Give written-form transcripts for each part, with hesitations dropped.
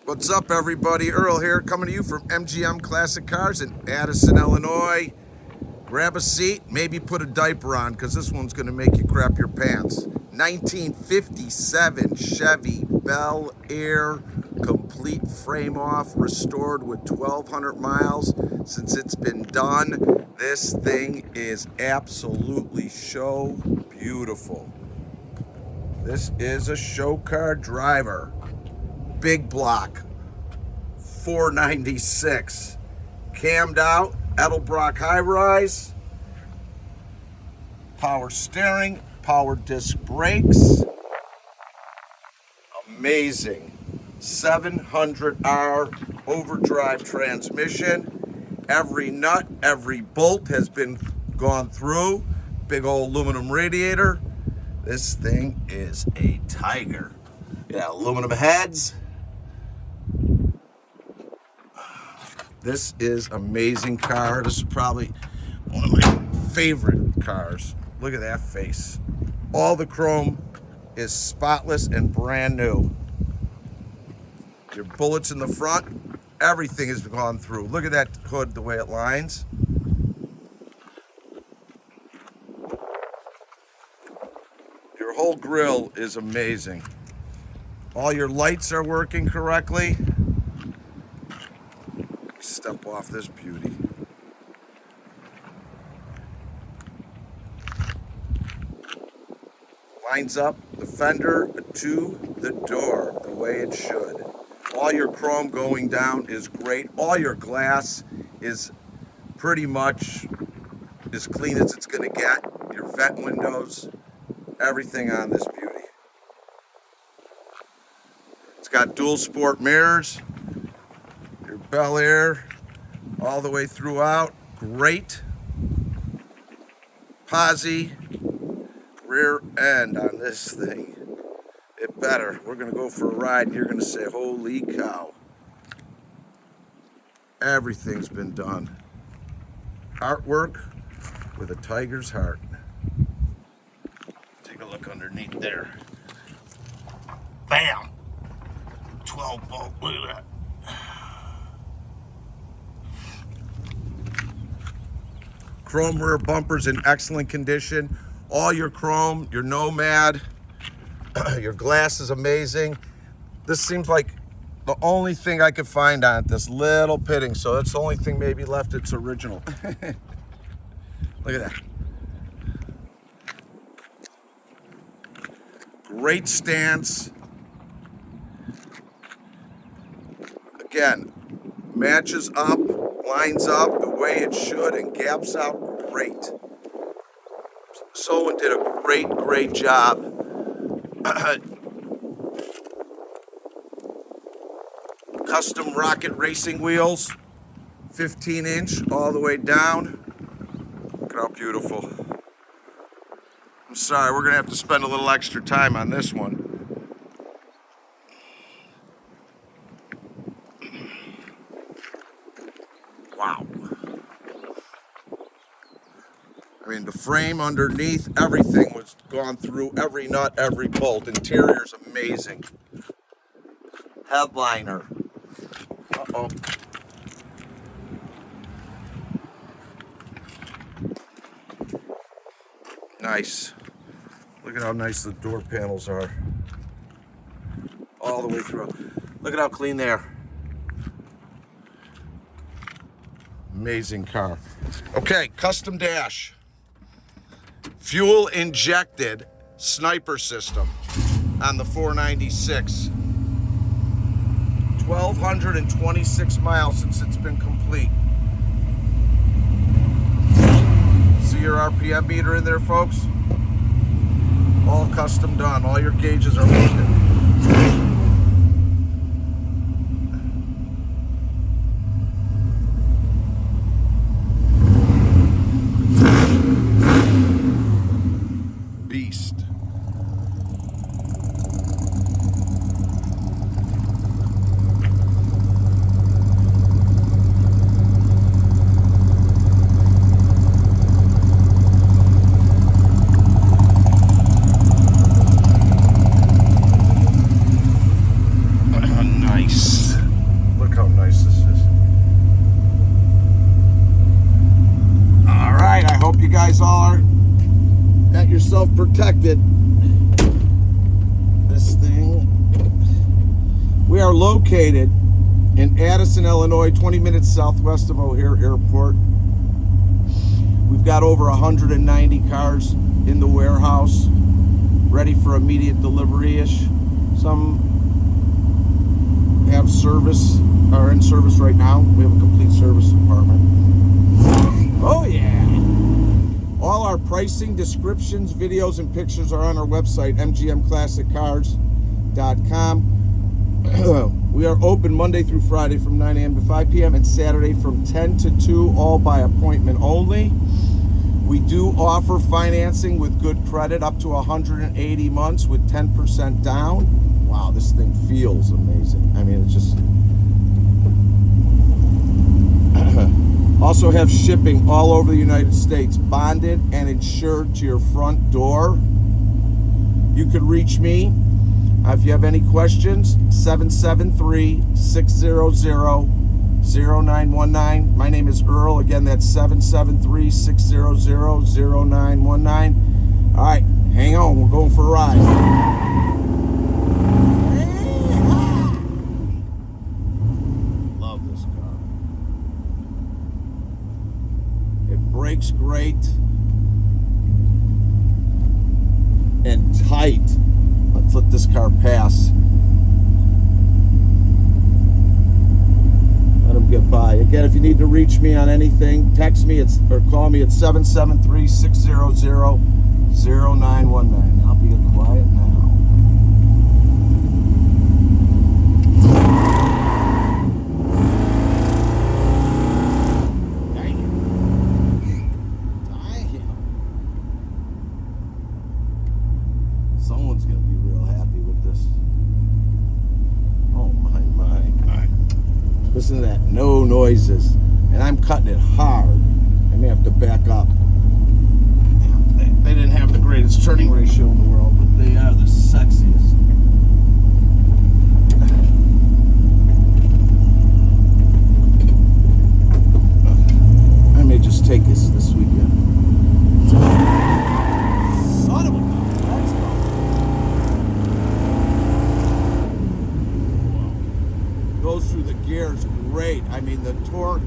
What's up, everybody? Earl here, coming to you from MGM Classic Cars in Addison, Illinois. Grab a seat, maybe put a diaper on, because this one's going to make you crap your pants. 1957 Chevy Bel Air, complete frame off, restored with 1,200 miles since it's been done. This thing is absolutely show beautiful. This is a show car driver. Big block, 496, cammed out, Edelbrock high rise, power steering, power disc brakes, amazing, 700R overdrive transmission. Every nut, every bolt has been gone through, big old aluminum radiator. This thing is a tiger. Yeah, aluminum heads. This is amazing car. This is probably one of my favorite cars. Look at that face. All the chrome is spotless and brand new. Your bullets in the front, everything has gone through. Look at that hood, the way it lines. Your whole grille is amazing. All your lights are working correctly. Step off this beauty. Lines up the fender to the door the way it should. All your chrome going down is great. All your glass is pretty much as clean as it's going to get. Your vent windows, everything on this beauty. It's got dual sport mirrors. Your Bel Air all the way throughout, great. Posi rear end on this thing. It better. We're gonna go for a ride and you're gonna say, holy cow. Everything's been done. Artwork with a tiger's heart. Take a look underneath there. Bam! 12 bolt, look at that. Chrome rear bumpers in excellent condition. All your chrome, your Nomad, your glass is amazing. This seems like the only thing I could find on it, this little pitting. So that's the only thing maybe left its original. Look at that. Great stance. Again, matches up, lines up the way it should, and gaps out great. Someone did a great job. Custom rocket racing wheels, 15-inch all the way down. Look at how beautiful. I'm sorry, we're gonna have to spend a little extra time on this one. Wow. I mean, the frame underneath, everything was gone through, every nut, every bolt. Interior's amazing. Headliner. Uh-oh. Nice. Look at how nice the door panels are. All the way through. Look at how clean they are. Amazing car. Okay, custom dash. Fuel injected sniper system on the 496. 1,226 miles since it's been complete. See your RPM meter in there, folks? All custom done. All your gauges are working. Beast. nice this is. All right, I hope you guys all are got yourself protected. This thing. We are located in Addison, Illinois, 20 minutes southwest of O'Hare Airport. We've got over 190 cars in the warehouse, ready for immediate delivery-ish. Some have service, are in service right now. We have a complete service department. Oh yeah! All our pricing, descriptions, videos, and pictures are on our website, mgmclassiccars.com. We are open Monday through Friday from 9 a.m. to 5 p.m. and Saturday from 10 to 2, all by appointment only. We do offer financing with good credit up to 180 months with 10% down. Wow, this thing feels amazing. I mean, it's just... Also have shipping all over the United States, bonded and insured to your front door. You could reach me if you have any questions, 773-600-0919. My name is Earl. Again, that's 773-600-0919. All right, hang on. We're going for a ride. Love this car. It brakes great and tight. Let's let this car pass. Let him get by. Again, if you need to reach me on anything, text me or call me at 773-600-0919. I'll be quiet now. Someone's going to be real happy with this. Oh my. All right. Listen to that. No noises. And I'm cutting it hard. I may have to back up. They didn't have the greatest turning ratio in the world, but they are the sexiest. I may just take this weekend. Son of a gun. Let's go. Goes through the gears great. I mean, the torque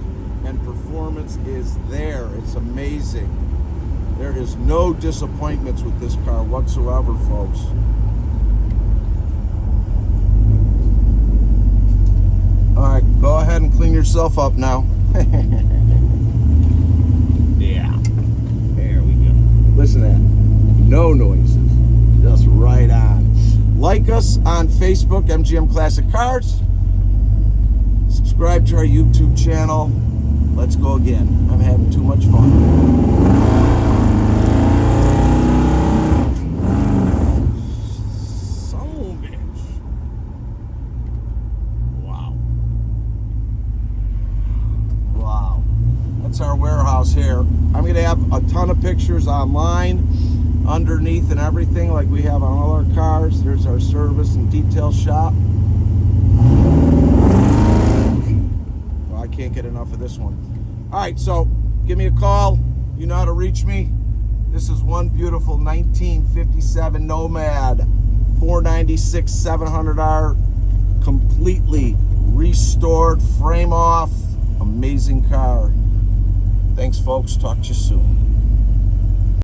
and performance is there. It's amazing. There is no disappointments with this car whatsoever, folks. All right, go ahead and clean yourself up now. Yeah, there we go. Listen to that. No noises, just right on. Like us on Facebook, MGM Classic Cars. Subscribe to our YouTube channel. Let's go again. I'm having too much fun. Son of a bitch. Wow. Wow. That's our warehouse here. I'm going to have a ton of pictures online, underneath and everything like we have on all our cars. There's our service and detail shop. Can't get enough of this one. All right, so give me a call. You know how to reach me. This is one beautiful 1957 Nomad 496 700R, completely restored, frame off, amazing car. Thanks, folks. Talk to you soon.